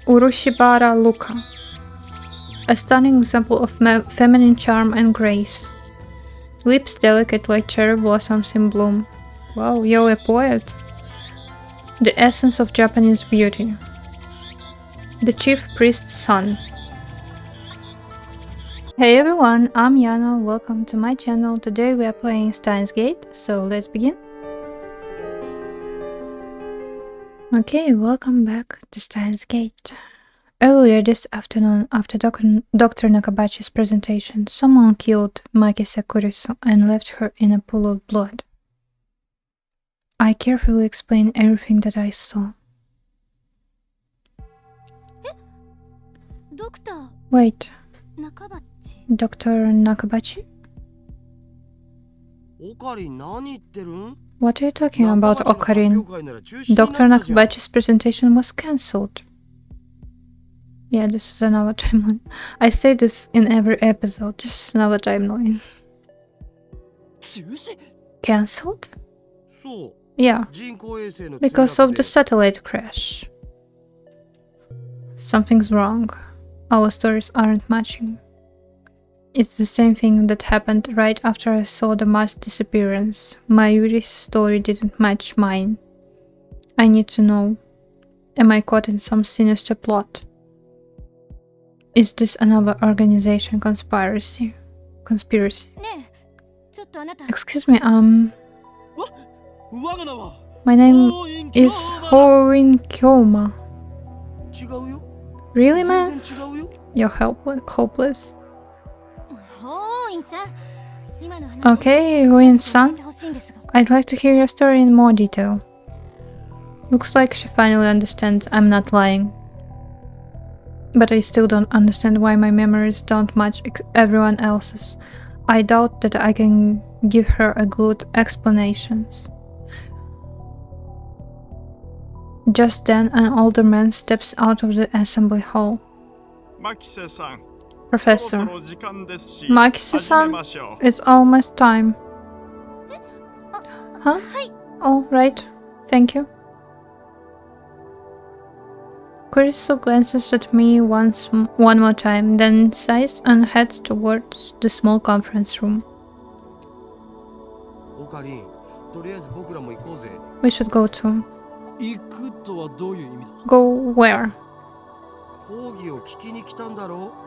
Urushibara Luka. A stunning example of feminine charm and grace. Lips delicate like cherry blossoms in bloom. Wow, you're a poet. The essence of Japanese beauty. The chief priest's son. Hey everyone, I'm Yana, welcome to my channel. Today we are playing Steins Gate, so let's begin. Okay, welcome back to Steins Gate. Earlier this afternoon, after Dr. Nakabachi's presentation, someone killed Makise Kurisu and left her in a pool of blood. I carefully explained everything that I saw. Wait, Dr. Nakabachi? What are you talking about, Okarin? Dr. Nakabachi's presentation was cancelled. Yeah, this is another timeline. I say this in every episode. This is another timeline. Cancelled? Yeah, because of the satellite crash. Something's wrong. Our stories aren't matching. It's the same thing that happened right after I saw the mass disappearance. Mayuri's story didn't match mine. I need to know. Am I caught in some sinister plot? Is this another organization conspiracy? Excuse me, my name is Horin Kyoma. Really, man? You're hopeless. Okay, Hoin-san. I'd like to hear your story in more detail. Looks like she finally understands I'm not lying. But I still don't understand why my memories don't match everyone else's. I doubt that I can give her a good explanations. Just then, an older man steps out of the assembly hall. Professor. Makise-san, it's almost time. Huh? Oh, right. Thank you. Kurisu glances at me one more time, then sighs and heads towards the small conference room. We should go too. Go where?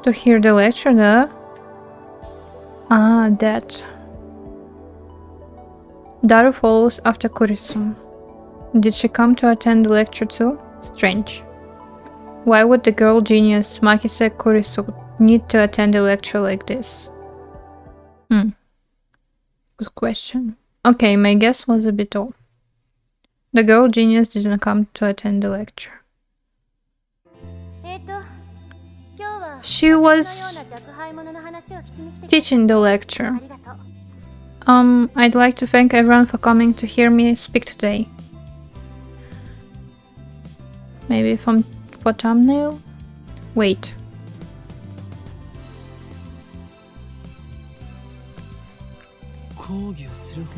To hear the lecture there? Ah, that. Daru follows after Kurisu. Did she come to attend the lecture too? Strange. Why would the girl genius Makise Kurisu need to attend a lecture like this? Good question. Okay, my guess was a bit off. The girl genius didn't come to attend the lecture. She was teaching the lecture. I'd like to thank everyone for coming to hear me speak today. Maybe for thumbnail? Wait.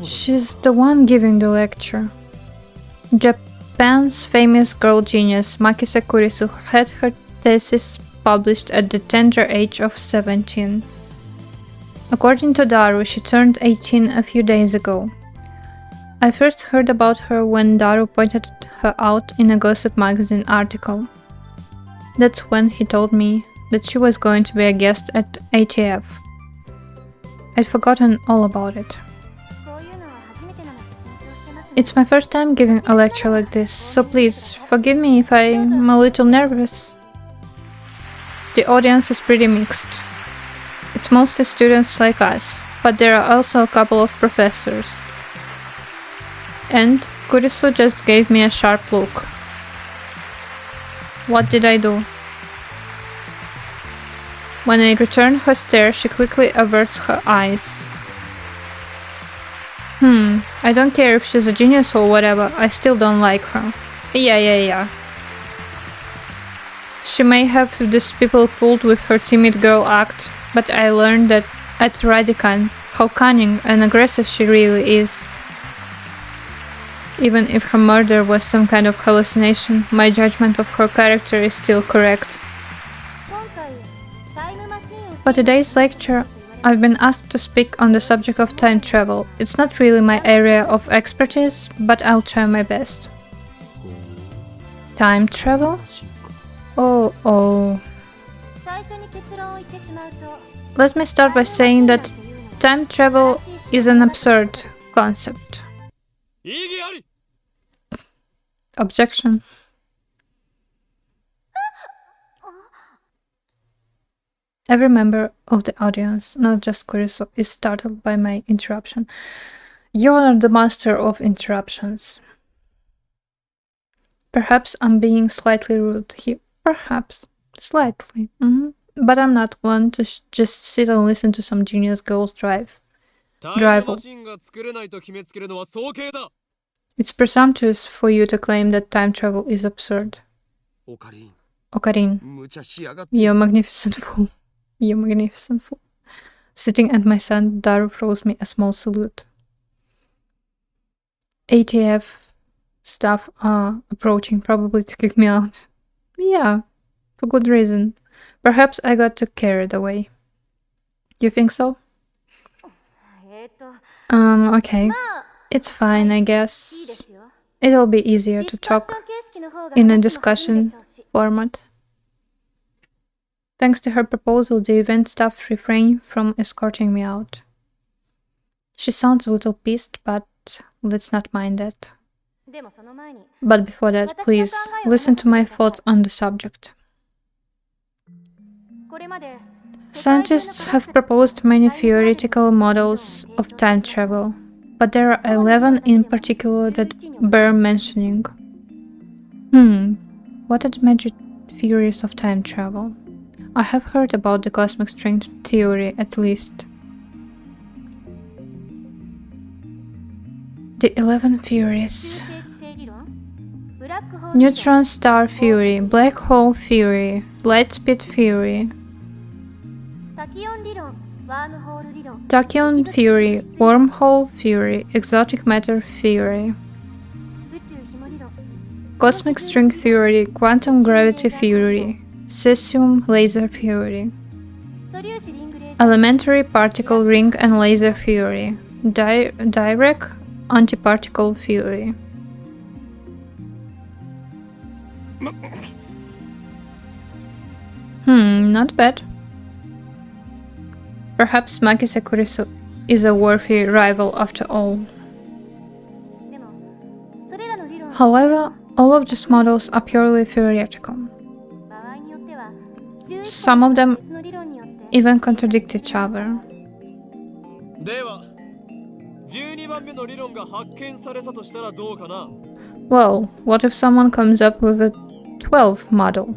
She's the one giving the lecture. Japan's famous girl genius Makise Kurisu had her thesis published at the tender age of 17. According to Daru, she turned 18 a few days ago. I first heard about her when Daru pointed her out in a gossip magazine article. That's when he told me that she was going to be a guest at ATF. I'd forgotten all about it. It's my first time giving a lecture like this, so please forgive me if I'm a little nervous. The audience is pretty mixed. It's mostly students like us, but there are also a couple of professors. And Kurisu just gave me a sharp look. What did I do? When I return her stare, she quickly averts her eyes. I don't care if she's a genius or whatever, I still don't like her. Yeah. She may have these people fooled with her timid girl act, but I learned that at Radican how cunning and aggressive she really is. Even if her murder was some kind of hallucination, my judgment of her character is still correct. For today's lecture, I've been asked to speak on the subject of time travel. It's not really my area of expertise, but I'll try my best. Time travel? Oh. Let me start by saying that time travel is an absurd concept. Objection. Every member of the audience, not just Kurisu, is startled by my interruption. You are the master of interruptions. Perhaps I'm being slightly rude here. Perhaps. Slightly. But I'm not one to just sit and listen to some genius girls drive. It's presumptuous for you to claim that time travel is absurd. Ocarine, you're magnificent fool. You magnificent fool. Sitting at my side, Daru throws me a small salute. ATF staff are approaching, probably to kick me out. Yeah, for good reason. Perhaps I got too carried away. You think so? Okay. It's fine, I guess. It'll be easier to talk in a discussion format. Thanks to her proposal, the event staff refrained from escorting me out. She sounds a little pissed, but let's not mind that. But before that, please, listen to my thoughts on the subject. Scientists have proposed many theoretical models of time travel, but there are 11 in particular that bear mentioning. What are the major theories of time travel? I have heard about the cosmic string theory, at least. The 11 theories. Neutron star theory, black hole theory, light speed theory, tachyon theory, wormhole theory, exotic matter theory, cosmic string theory, quantum gravity theory, cesium laser theory, elementary particle ring and laser theory, Dirac antiparticle theory. Not bad. Perhaps Makise Kurisu is a worthy rival after all. However, all of these models are purely theoretical. Some of them even contradict each other. Well, what if someone comes up with a 12th model?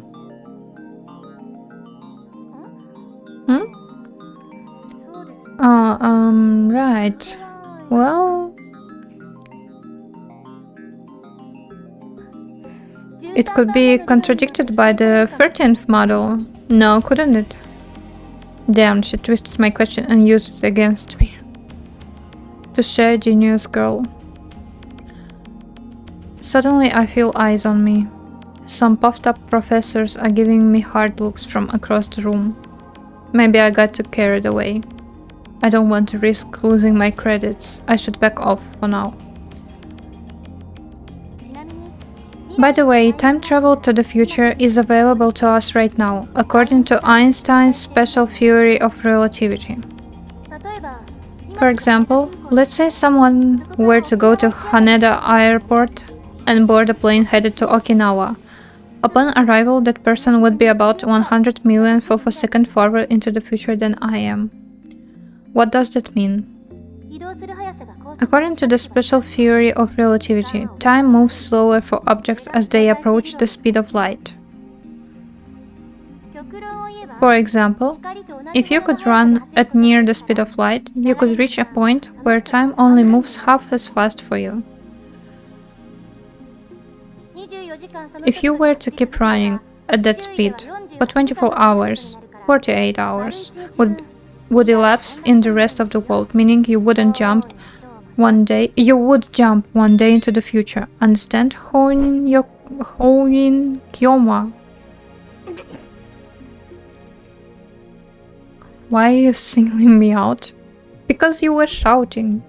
Right. Well, it could be contradicted by the 13th model. No, couldn't it? Damn, she twisted my question and used it against me. Touché, genius girl. Suddenly I feel eyes on me. Some puffed up professors are giving me hard looks from across the room. Maybe I got too carried away. I don't want to risk losing my credits. I should back off for now. By the way, time travel to the future is available to us right now, according to Einstein's special theory of relativity. For example, let's say someone were to go to Haneda Airport and board a plane headed to Okinawa. Upon arrival, that person would be about 100 millionth of a second forward into the future than I am. What does that mean? According to the special theory of relativity, time moves slower for objects as they approach the speed of light. For example, if you could run at near the speed of light, you could reach a point where time only moves half as fast for you. If you were to keep running at that speed for 24 hours, 48 hours would elapse in the rest of the world, meaning you wouldn't jump one day. You would jump one day into the future. Understand? Honin Kyoma. Why are you singling me out? Because you were shouting.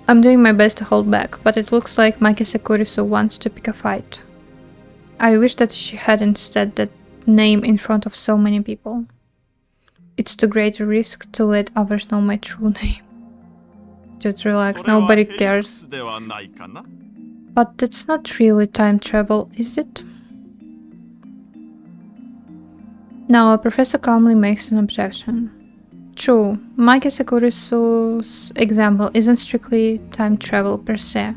I'm doing my best to hold back, but it looks like Maki Sakurisu wants to pick a fight. I wish that she hadn't said that name in front of so many people. It's too great a risk to let others know my true name. Just relax, nobody cares. But that's not really time travel, is it? Now, a professor calmly makes an objection. True, Maki Sakurisu's example isn't strictly time travel per se.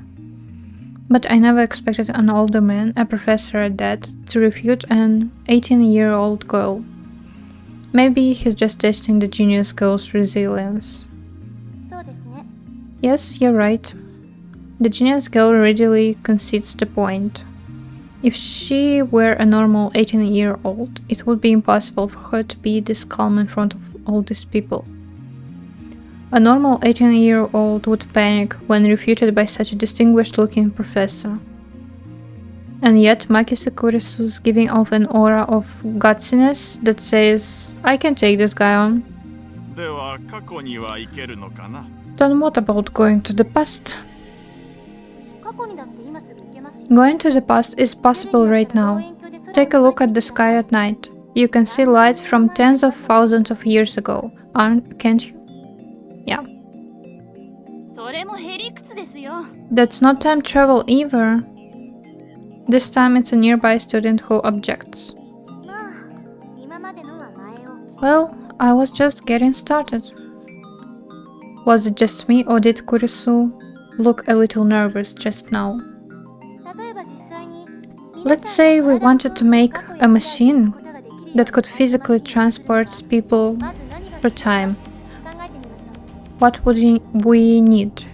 But I never expected an older man, a professor at that, to refute an 18-year-old girl. Maybe he's just testing the genius girl's resilience. Yes, you're right. The genius girl readily concedes the point. If she were a normal 18-year-old, it would be impossible for her to be this calm in front of all these people. A normal 18-year-old would panic when refuted by such a distinguished-looking professor. And yet Maki Sakurisu's giving off an aura of gutsiness that says, I can take this guy on. Then what about going to the past? Going to the past is possible right now. Take a look at the sky at night. You can see light from tens of thousands of years ago, can't you? Yeah. That's not time travel either. This time it's a nearby student who objects. Well, I was just getting started. Was it just me, or did Kurisu look a little nervous just now? Let's say we wanted to make a machine that could physically transport people through time. What would we need?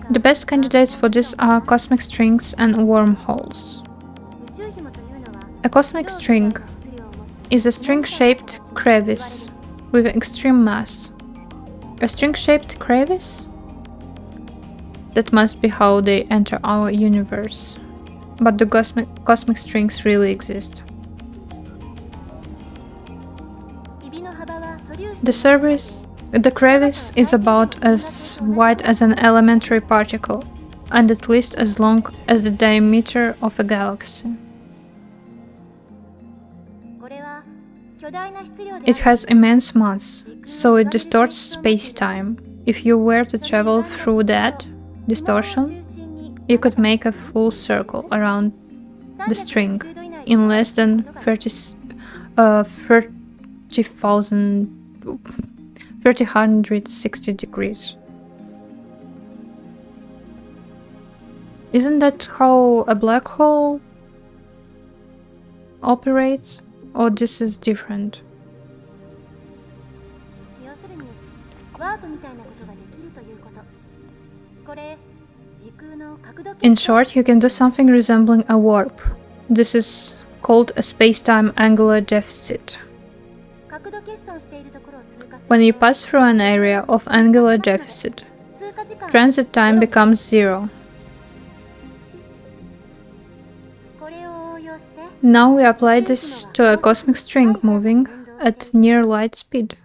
The best candidates for this are cosmic strings and wormholes. A cosmic string is a string-shaped crevice with extreme mass. A string-shaped crevice? That must be how they enter our universe. But the cosmic strings really exist. The crevice is about as wide as an elementary particle, and at least as long as the diameter of a galaxy. It has immense mass, so it distorts space-time. If you were to travel through that distortion, you could make a full circle around the string in less than 3,160 degrees. Isn't that how a black hole operates? Or this is different? In short, you can do something resembling a warp. This is called a space-time angular deficit. When you pass through an area of angular deficit, transit time becomes 0. Now we apply this to a cosmic string moving at near light speed.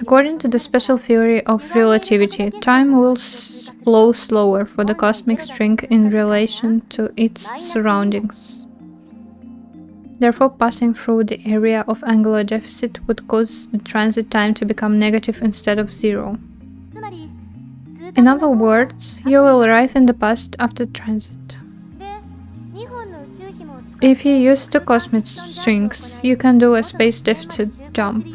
According to the special theory of relativity, time will flow slower for the cosmic string in relation to its surroundings. Therefore, passing through the area of angular deficit would cause the transit time to become negative instead of 0. In other words, you will arrive in the past after transit. If you use two cosmic strings, you can do a space deficit jump.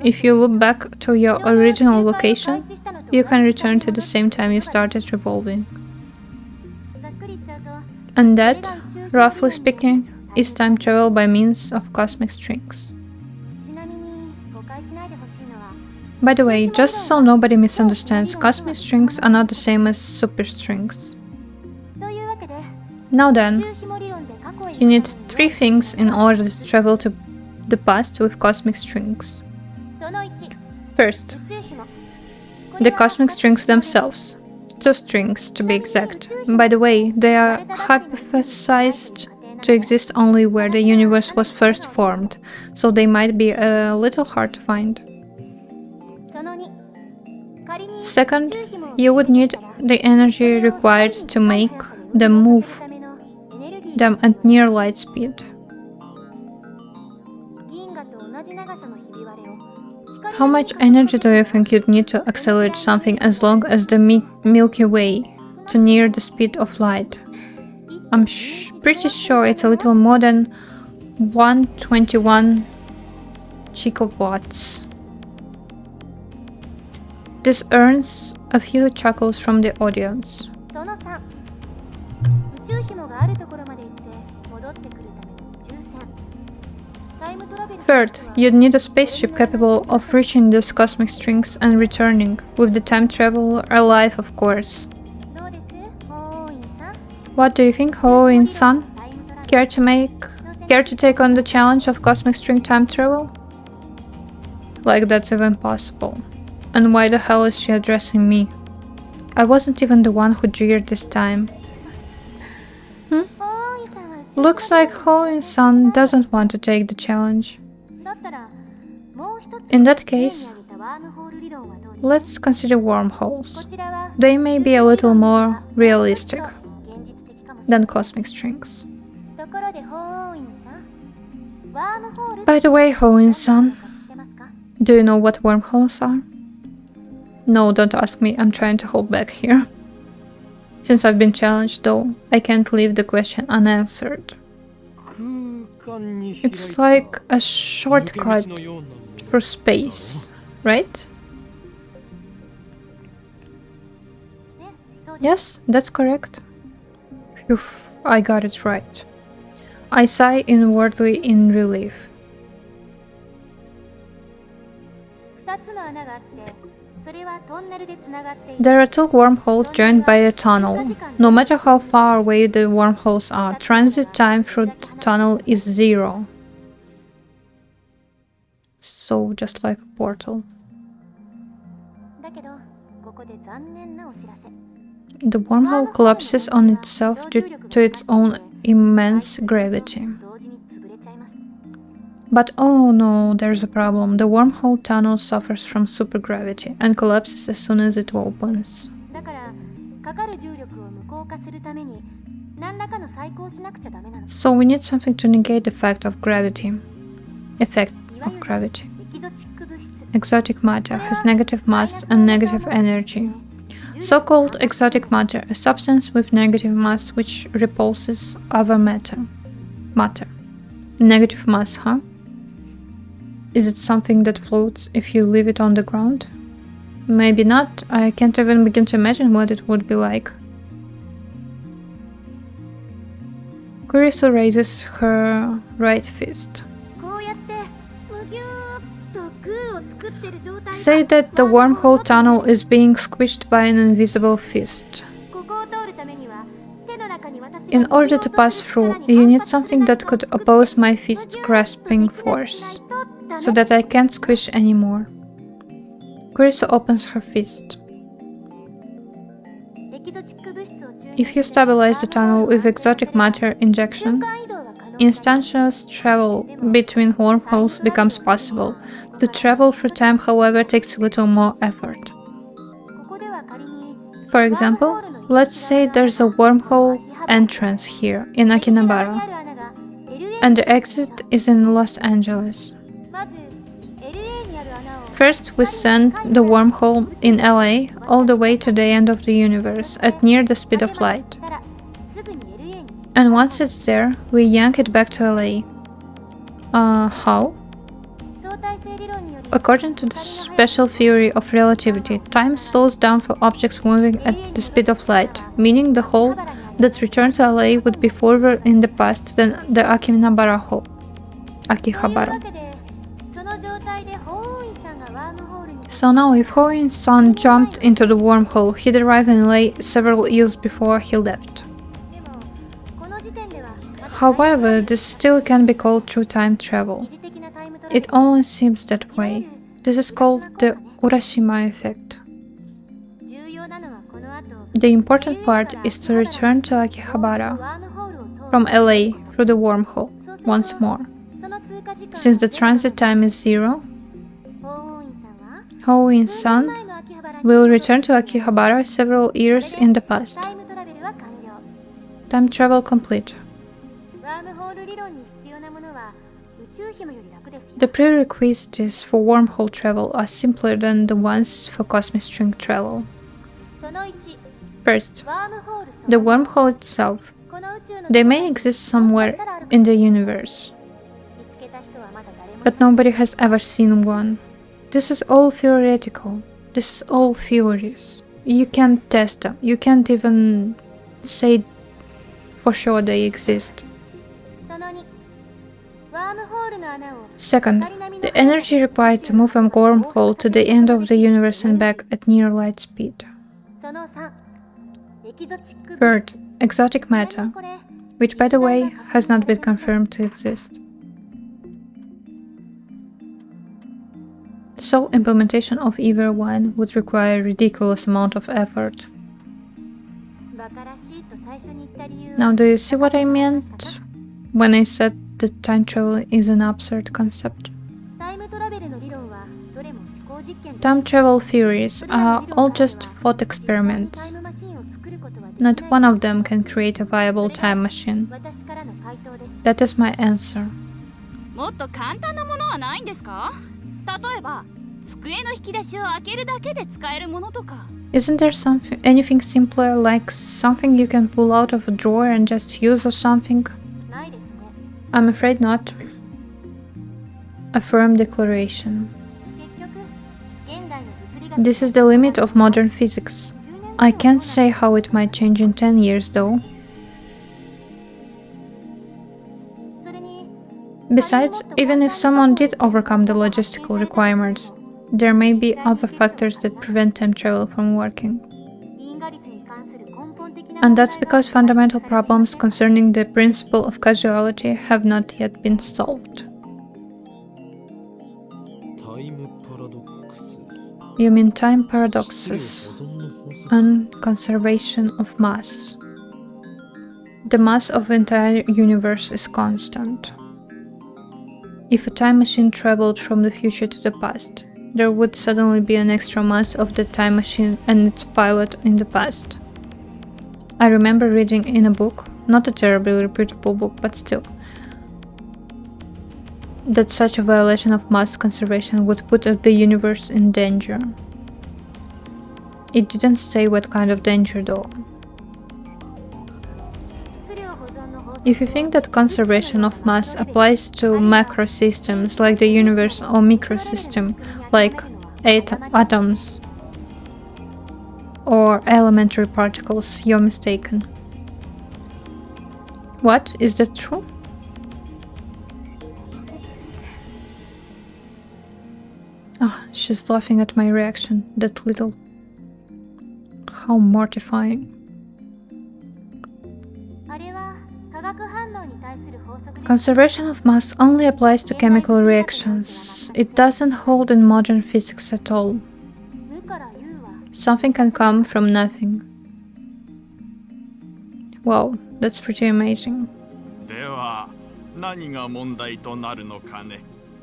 If you loop back to your original location, you can return to the same time you started revolving. And that, roughly speaking, is time travel by means of cosmic strings. By the way, just so nobody misunderstands, cosmic strings are not the same as superstrings. Now then, you need 3 things in order to travel to the past with cosmic strings. First, the cosmic strings themselves. 2 strings, to be exact. By the way, they are hypothesized to exist only where the universe was first formed, so they might be a little hard to find. Second, you would need the energy required to make them move them at near light speed. How much energy do you think you'd need to accelerate something as long as the Milky Way to near the speed of light? I'm pretty sure it's a little more than 121 gigawatts. This earns a few chuckles from the audience. Third, you'd need a spaceship capable of reaching those cosmic strings and returning, with the time travel alive, of course. What do you think, Ho-In-san? Care to take on the challenge of cosmic string time travel? Like that's even possible. And why the hell is she addressing me? I wasn't even the one who jeered this time. Looks like Ho-In-san doesn't want to take the challenge. In that case, let's consider wormholes. They may be a little more realistic than cosmic strings. By the way, Ho-In-san, do you know what wormholes are? No, don't ask me, I'm trying to hold back here. Since I've been challenged though, I can't leave the question unanswered. It's like a shortcut for space, right? Yes, that's correct. Phew, I got it right. I sigh inwardly in relief. There are 2 wormholes joined by a tunnel. No matter how far away the wormholes are, transit time through the tunnel is 0. So, just like a portal. The wormhole collapses on itself due to its own immense gravity. But oh no, there's a problem. The wormhole tunnel suffers from supergravity and collapses as soon as it opens. So we need something to negate the effect of gravity. Exotic matter has negative mass and negative energy. So-called exotic matter, a substance with negative mass which repulses other matter. Negative mass, huh? Is it something that floats if you leave it on the ground? Maybe not. I can't even begin to imagine what it would be like. Kurisu raises her right fist. Say that the wormhole tunnel is being squished by an invisible fist. In order to pass through, you need something that could oppose my fist's grasping force, so that I can't squish anymore. Kurisu opens her fist. If you stabilize the tunnel with exotic matter injection, instantaneous travel between wormholes becomes possible. The travel through time, however, takes a little more effort. For example, let's say there's a wormhole entrance here in Akihabara, and the exit is in Los Angeles. First, we send the wormhole in LA all the way to the end of the universe at near the speed of light. And once it's there, we yank it back to LA. How? According to the special theory of relativity, time slows down for objects moving at the speed of light, meaning the hole that returned to LA would be further in the past than the Akihabara hole. So now, if Ho-In-san jumped into the wormhole, he'd arrive in LA several years before he left. However, this still can be called true time travel. It only seems that way. This is called the Urashima effect. The important part is to return to Akihabara from LA through the wormhole once more. Since the transit time is 0, Hou-in-san will return to Akihabara several years in the past. Time travel complete. The prerequisites for wormhole travel are simpler than the ones for cosmic string travel. First, the wormhole itself. They may exist somewhere in the universe, but nobody has ever seen one. This is all theoretical. This is all theories. You can't test them. You can't even say for sure they exist. Second, the energy required to move a wormhole to the end of the universe and back at near light speed. Third, exotic matter, which by the way has not been confirmed to exist. So implementation of either one would require a ridiculous amount of effort. Now do you see what I meant when I said that time travel is an absurd concept? Time travel theories are all just thought experiments. Not one of them can create a viable time machine. That is my answer. Isn't there anything simpler, like something you can pull out of a drawer and just use or something? I'm afraid not. A firm declaration. This is the limit of modern physics. I can't say how it might change in 10 years, though. Besides, even if someone did overcome the logistical requirements, there may be other factors that prevent time travel from working. And that's because fundamental problems concerning the principle of causality have not yet been solved. You mean time paradoxes and conservation of mass. The mass of the entire universe is constant. If a time machine traveled from the future to the past, there would suddenly be an extra mass of the time machine and its pilot in the past. I remember reading in a book, not a terribly reputable book, but still, that such a violation of mass conservation would put the universe in danger. It didn't say what kind of danger though. If you think that conservation of mass applies to macro systems like the universe or microsystem like atoms or elementary particles, you're mistaken. What? Is that true? Oh, she's laughing at my reaction, that little. How mortifying. Conservation of mass only applies to chemical reactions. It doesn't hold in modern physics at all. Something can come from nothing. Wow, that's pretty amazing.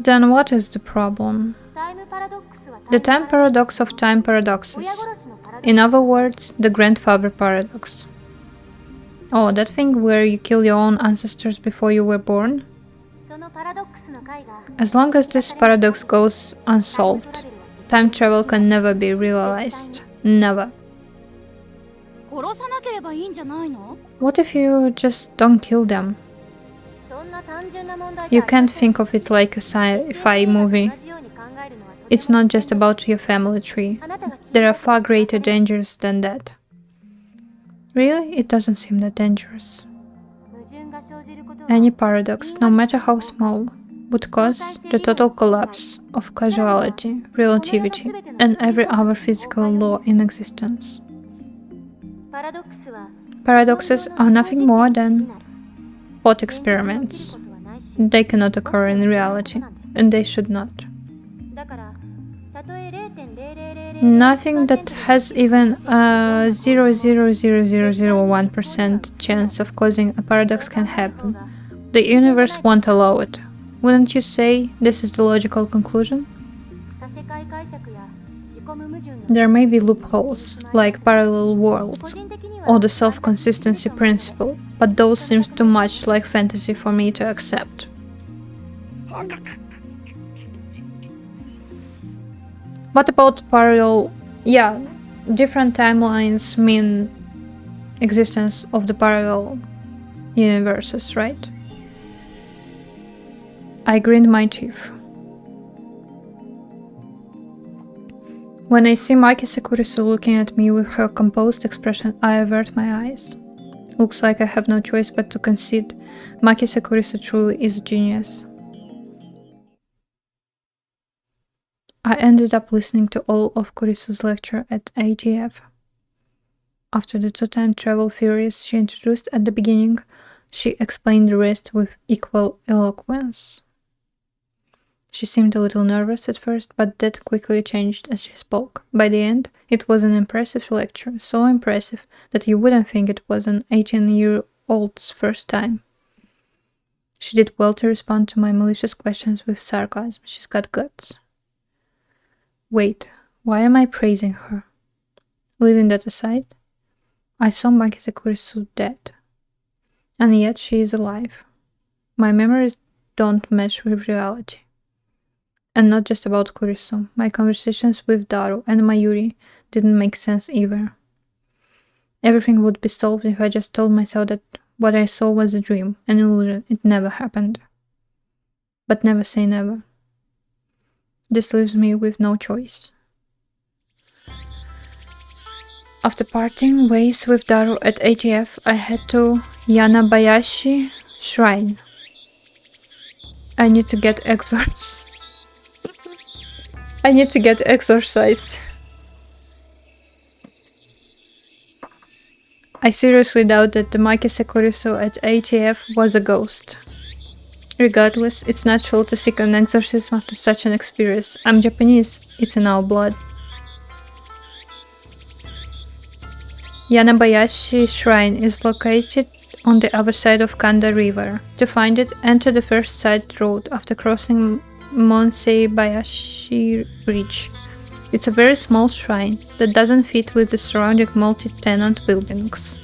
Then what is the problem? The time paradox of time paradoxes. In other words, the grandfather paradox. Oh, that thing where you kill your own ancestors before you were born? As long as this paradox goes unsolved, time travel can never be realized. Never. What if you just don't kill them? You can't think of it like a sci-fi movie. It's not just about your family tree. There are far greater dangers than that. Really, it doesn't seem that dangerous. Any paradox, no matter how small, would cause the total collapse of causality, relativity, and every other physical law in existence. Paradoxes are nothing more than thought experiments. They cannot occur in reality. and they should not. Nothing that has even a 0.00001% chance of causing a paradox can happen. The universe won't allow it. Wouldn't you say this is the logical conclusion? There may be loopholes, like parallel worlds, or the self-consistency principle, but those seem too much like fantasy for me to accept. What about parallel... Yeah, different timelines mean existence of the parallel universes, right? I grinned my teeth. When I see Maki Sakurisu looking at me with her composed expression, I avert my eyes. Looks like I have no choice but to concede Maki Sakurisu truly is a genius. I ended up listening to all of Kurisu's lecture at ATF. After the two time travel theories she introduced at the beginning, she explained the rest with equal eloquence. She seemed a little nervous at first, but that quickly changed as she spoke. By the end, it was an impressive lecture, so impressive that you wouldn't think it was an 18-year-old's first time. She did well to respond to my malicious questions with sarcasm. She's got guts. Wait, why am I praising her? Leaving that aside, I saw Maki Sakurisu dead. And yet she is alive. My memories don't match with reality. And not just about Kurisu. My conversations with Daru and Mayuri didn't make sense either. Everything would be solved if I just told myself that what I saw was a dream, an illusion, it never happened. But never say never. This leaves me with no choice. After parting ways with Daru at ATF, I head to Yanabayashi Shrine. I need to get exorcised. I seriously doubt that the Maki Sakurisu at ATF was a ghost. Regardless, it's natural to seek an exorcism after such an experience. I'm Japanese, it's in our blood. Yanabayashi Shrine is located on the other side of Kanda River. To find it, enter the first side road after crossing Monseibayashi Bridge. It's a very small shrine that doesn't fit with the surrounding multi-tenant buildings.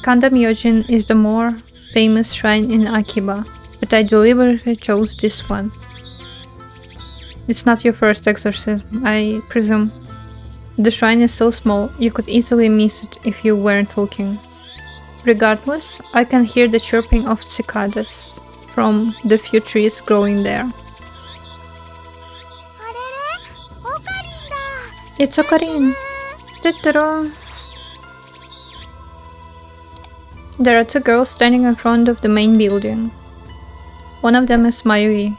Kanda Myojin is the more famous shrine in Akiba, but I deliberately chose this one. It's not your first exorcism, I presume. The shrine is so small, you could easily miss it if you weren't looking. Regardless, I can hear the chirping of cicadas from the few trees growing there. It's Ocarina! There are two girls standing in front of the main building. One of them is Mayuri.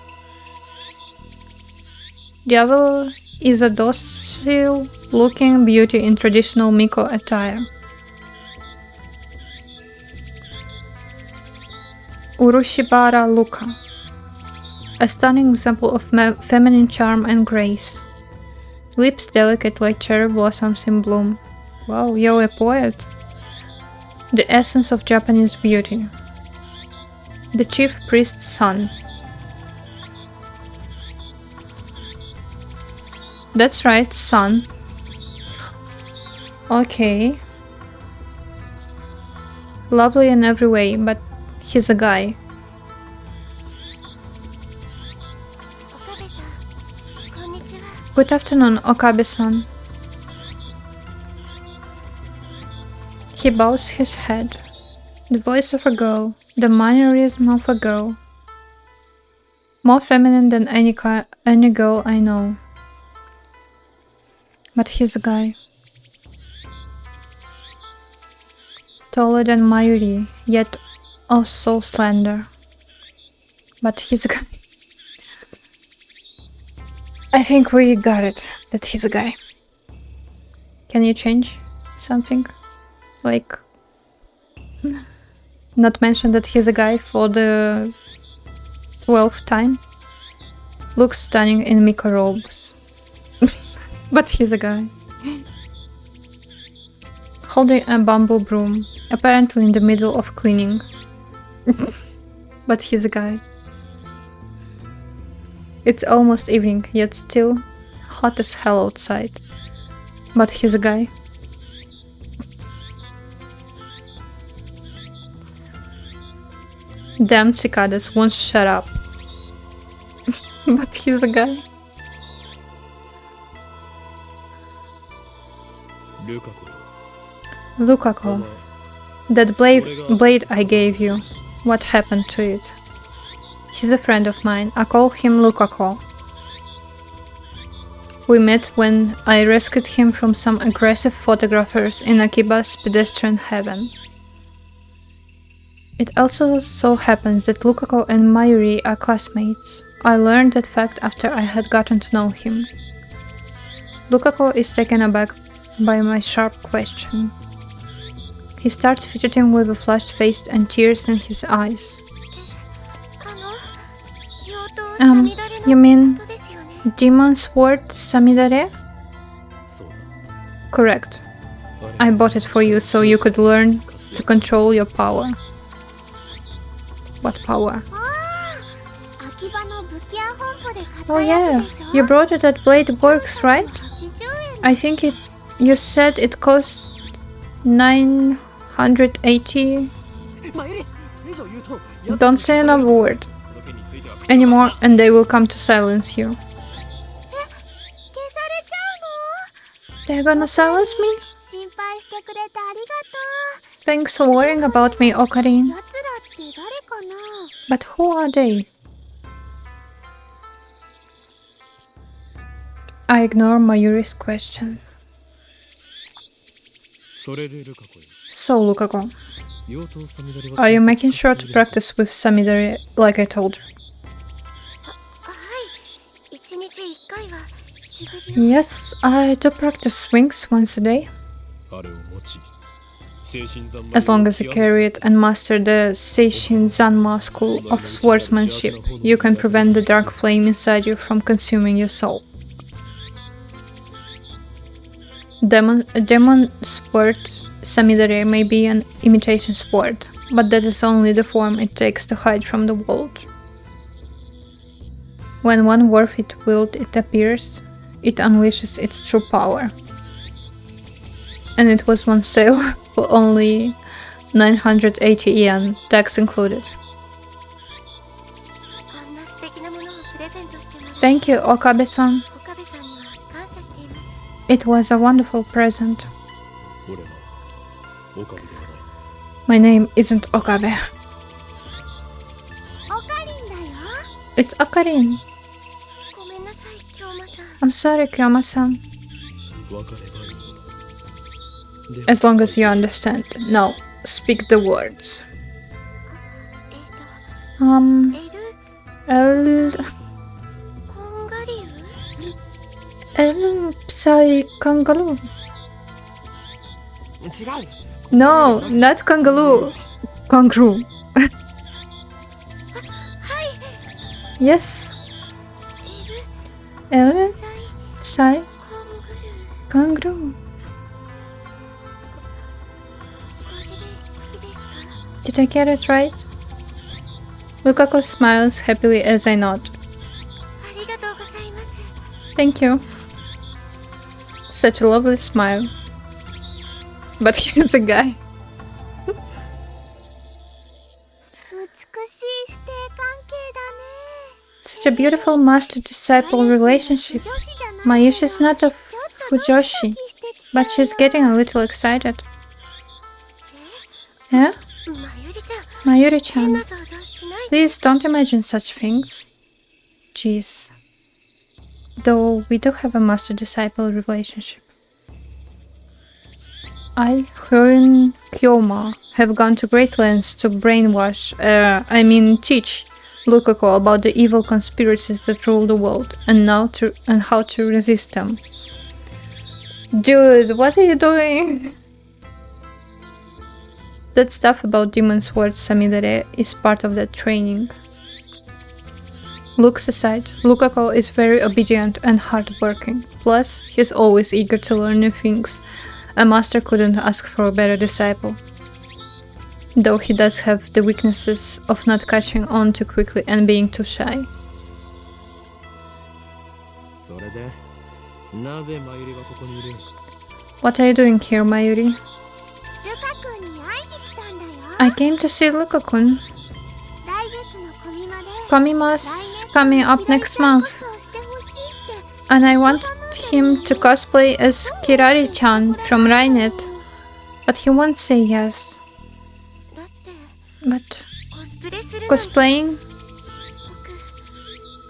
The other is a docile-looking beauty in traditional Miko attire. Urushibara Luka. A stunning example of feminine charm and grace. Lips delicate like cherry blossoms in bloom. Wow, you're a poet. The essence of Japanese beauty. The chief priest's son. That's right, son. Okay. Lovely in every way, but he's a guy. Good afternoon, Okabe-san. He bows his head. The voice of a girl, the mannerism of a girl. More feminine than any girl I know. But he's a guy. Taller than Mayuri, yet also slender. But he's a guy. I think we got it, that he's a guy. Can you change something? Like, not mention that he's a guy for the 12th time? looks stunning in Miko robes. But he's a guy. Holding a bamboo broom, apparently in the middle of cleaning. But he's a guy. It's almost evening, yet still hot as hell outside. But he's a guy. Damn cicadas won't shut up. But he's a guy. Lukako. That blade I gave you. What happened to it? He's a friend of mine. I call him Lukako. We met when I rescued him from some aggressive photographers in Akiba's pedestrian heaven. It also so happens that Lukako and Mayuri are classmates. I learned that fact after I had gotten to know him. Lukako is taken aback by my sharp question. He starts fidgeting with a flushed face and tears in his eyes. You mean Demon Sword Samidare? Correct. I bought it for you so you could learn to control your power. What power? Oh yeah, you brought it at Blade Works, right? I think you said it cost 980. Don't say another word anymore and they will come to silence you. They're gonna silence me? Thanks for worrying about me, Okarin. But who are they? I ignore Mayuri's question. So, Lukako, are you making sure to practice with Samidare like I told you? Yes, I do practice swings once a day. As long as you carry it and master the Seishin Zanma school of swordsmanship, you can prevent the dark flame inside you from consuming your soul. Demon sword Samidare may be an imitation sword, but that is only the form it takes to hide from the world. When one worth its wield it appears, it unleashes its true power. And it was on sale for only 980 yen, tax included. Thank you, Okabe-san. It was a wonderful present. My name isn't Okabe. It's Okarin. I'm sorry, Kyoma-san. As long as you understand. Now, speak the words. El Psy Kangaloo. No, not Kangaloo. Kangaroo. Yes. El Psy Kangaroo. Did I get it right? Lukako smiles happily as I nod. Thank you. Such a lovely smile. But he's a guy. Such a beautiful master-disciple relationship. Mayushi's not a Fujoshi, but she's getting a little excited. Yeah? Mayuri-chan, please don't imagine such things. Jeez. Though we do have a master-disciple relationship. I, her and Kyoma, have gone to great lengths to brainwash, teach Lukako about the evil conspiracies that rule the world, and how to resist them. Dude, what are you doing? That stuff about Demon Sword Samidare is part of that training. Looks aside, Lukako is very obedient and hardworking. Plus, he's always eager to learn new things. A master couldn't ask for a better disciple. Though he does have the weaknesses of not catching on too quickly and being too shy. What are you doing here, Mayuri? I came to see Luka-kun. Komima's coming up next month, and I want him to cosplay as Kirari-chan from Rainet, but he won't say yes. But cosplaying?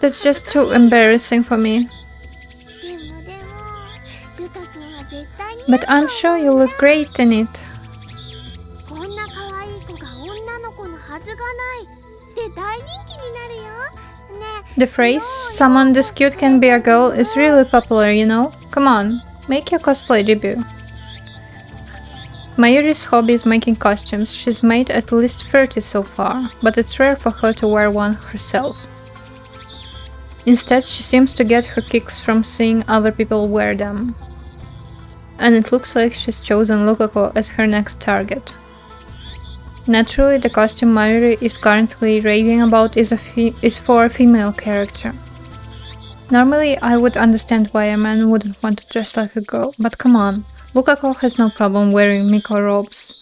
That's just too embarrassing for me. But I'm sure you look great in it. The phrase, someone this cute can be a girl, is really popular, you know? Come on, make your cosplay debut. Mayuri's hobby is making costumes. She's made at least 30 so far, but it's rare for her to wear one herself. Instead, she seems to get her kicks from seeing other people wear them. And it looks like she's chosen Lukako as her next target. Naturally, the costume Mayuri is currently raving about is for a female character. Normally, I would understand why a man wouldn't want to dress like a girl, but come on, Lukako has no problem wearing Miko robes.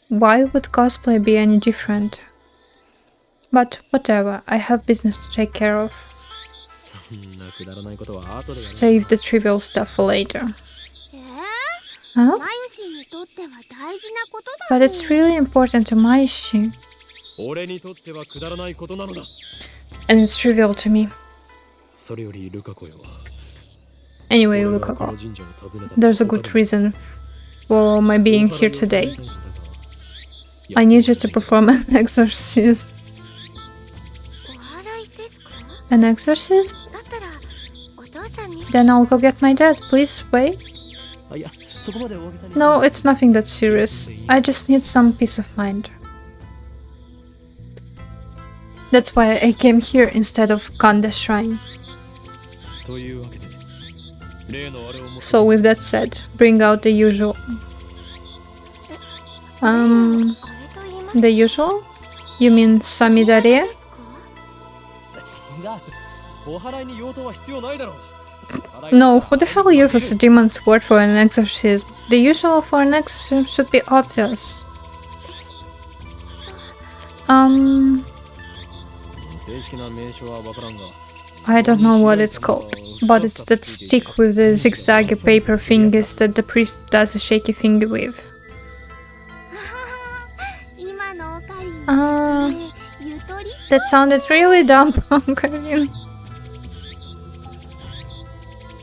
Why would cosplay be any different? But whatever, I have business to take care of. Save the trivial stuff for later. Huh? But it's really important to Maishi. And it's trivial to me. Anyway, Lukako, there's a good reason for my being here today. I need you to perform an exorcism. An exorcism? Then I'll go get my dad, please wait. No, it's nothing that serious. I just need some peace of mind. That's why I came here instead of Kanda's shrine. So with that said, bring out the usual. The usual? You mean Samidare? No, who the hell uses a demon's word for an exorcism? The usual for an exorcism should be obvious. I don't know what it's called, but it's that stick with the zigzaggy paper fingers that the priest does a shaky finger with. That sounded really dumb, Karin.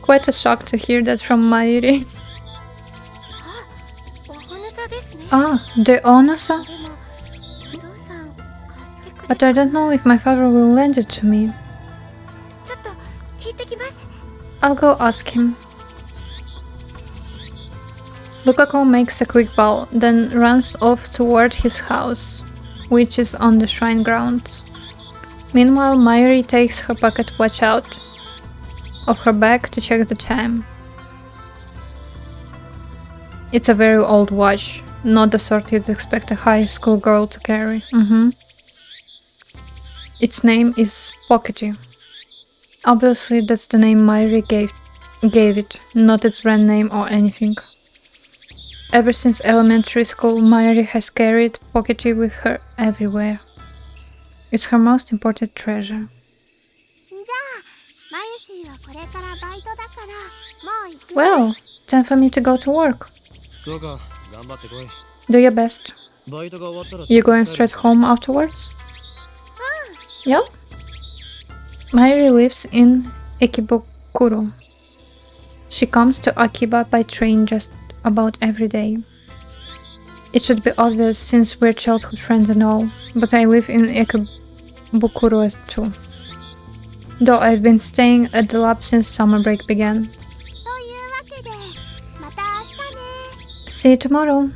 Quite a shock to hear that from Mayuri. The Onasa? But I don't know if my father will lend it to me. I'll go ask him. Lukako makes a quick bow, then runs off toward his house, which is on the shrine grounds. Meanwhile, Mayuri takes her pocket watch out of her bag to check the time. It's a very old watch, not the sort you'd expect a high school girl to carry. Its name is Pockety. Obviously, that's the name Mayuri gave it, not its brand name or anything. Ever since elementary school, Mayuri has carried Pockety with her everywhere. It's her most important treasure. Well, time for me to go to work. Do your best. You going straight home afterwards? Yep. Mayuri lives in Ikebukuro. She comes to Akiba by train just about every day. It should be obvious since we're childhood friends and all, but I live in Ikebukuro too. Though I've been staying at the lab since summer break began. See you tomorrow.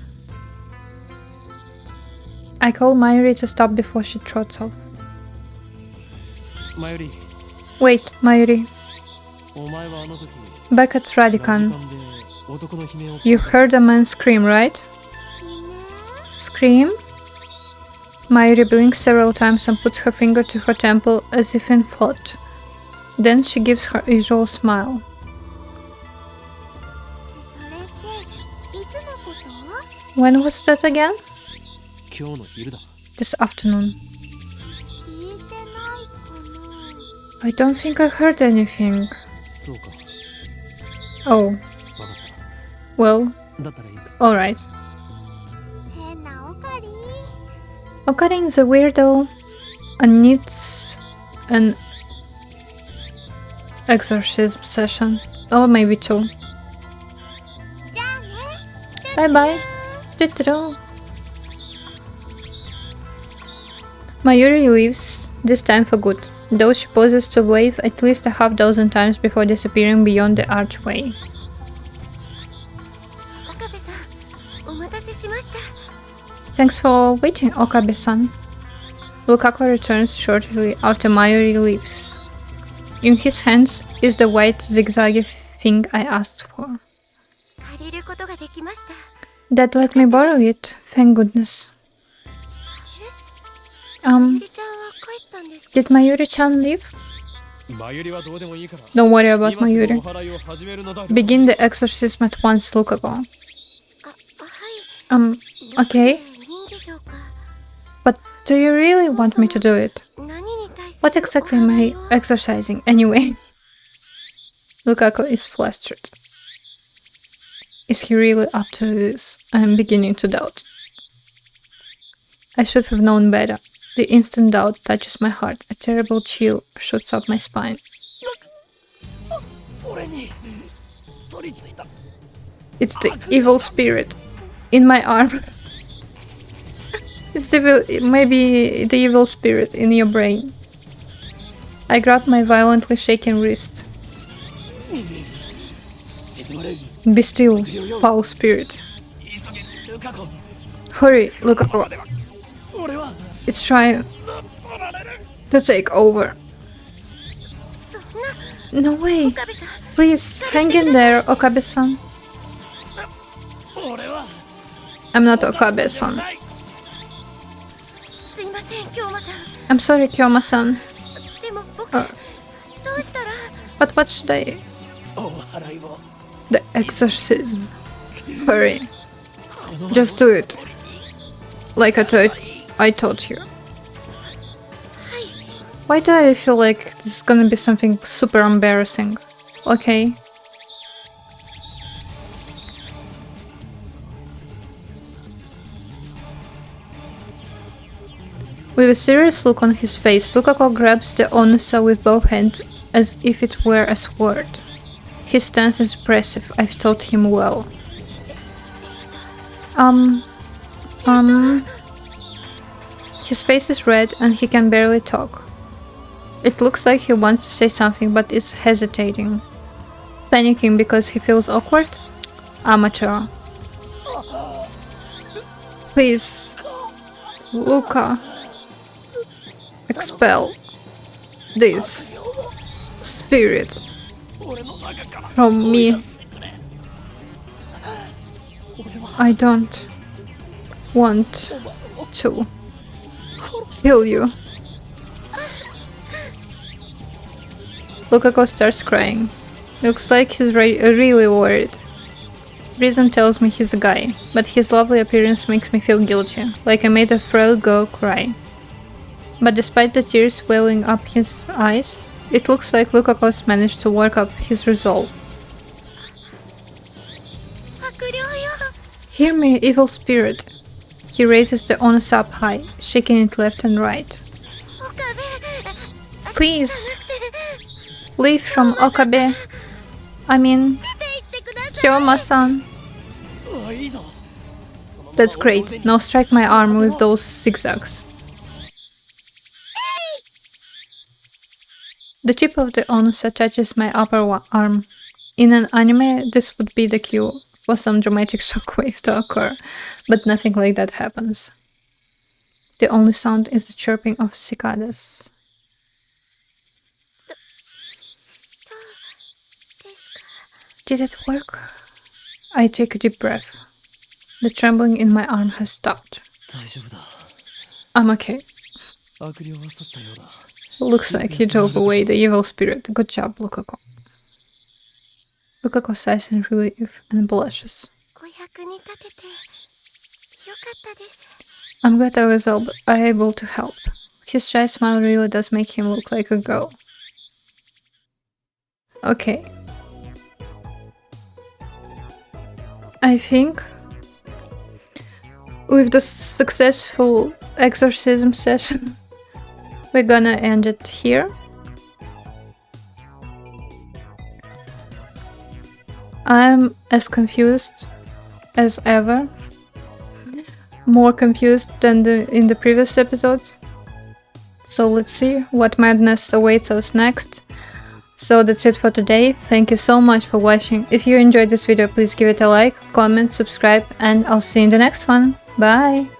I call Mayuri to stop before she trots off. Wait, Mayuri. Back at Radican, you heard a man scream, right? Scream? Mayuri blinks several times and puts her finger to her temple as if in thought. Then she gives her usual smile. When was that again? This afternoon. I don't think I heard anything. Oh. Well, alright. Okarin is a weirdo and needs an exorcism session. Or maybe two. Bye bye. Mayuri leaves, this time for good, though she pauses to wave at least a half dozen times before disappearing beyond the archway. Thanks for waiting, Okabe-san. Lukaku returns shortly after Mayuri leaves. In his hands is the white zigzaggy thing I asked for. Dad let me borrow it, thank goodness. Did Mayuri-chan leave? Don't worry about Mayuri. Begin the exorcism at once, Lukaku. Okay. But do you really want me to do it? What exactly am I exercising, anyway? Lukaku is flustered. Is he really up to this? I am beginning to doubt. I should have known better. The instant doubt touches my heart. A terrible chill shoots up my spine. It's the evil spirit in my arm. It's maybe the evil spirit in your brain. I grab my violently shaking wrist. Be still, foul spirit. Hurry, Lukaku. It's trying to take over. No way. Please, hang in there, Okabe-san. I'm not Okabe-san. I'm sorry, Kyoma-san. But what should I... The exorcism. Hurry. Just do it. Like I taught you. Why do I feel like this is gonna be something super embarrassing? Okay. With a serious look on his face, Lukaku grabs the Onasa with both hands as if it were a sword. His stance is impressive. I've taught him well. His face is red and he can barely talk. It looks like he wants to say something but is hesitating. Panicking because he feels awkward? Amateur. Please, Luka, expel this spirit from me. I don't want to kill you. Lukaku starts crying. Looks like he's really worried. Reason tells me he's a guy, but his lovely appearance makes me feel guilty, like I made a frail girl cry. But despite the tears welling up his eyes, it looks like Lukaku's managed to work up his resolve. Hear me, evil spirit. He raises the onus up high, shaking it left and right. Please, leave from Okabe. I mean, Kyoma-san. That's great. Now strike my arm with those zigzags. The tip of the onus touches my upper arm. In an anime, this would be the cue for some dramatic shockwave to occur, but nothing like that happens. The only sound is the chirping of cicadas. Did it work? I take a deep breath. The trembling in my arm has stopped. I'm okay. Looks like you drove away the evil spirit. Good job, Lukako. Lukako sighs in relief and blushes. I'm glad I was able to help. His shy smile really does make him look like a girl. Okay. I think with the successful exorcism session, we're gonna end it here. I'm as confused as ever. More confused than in the previous episodes. So let's see what madness awaits us next. So that's it for today. Thank you so much for watching. If you enjoyed this video, please give it a like, comment, subscribe, and I'll see you in the next one. Bye!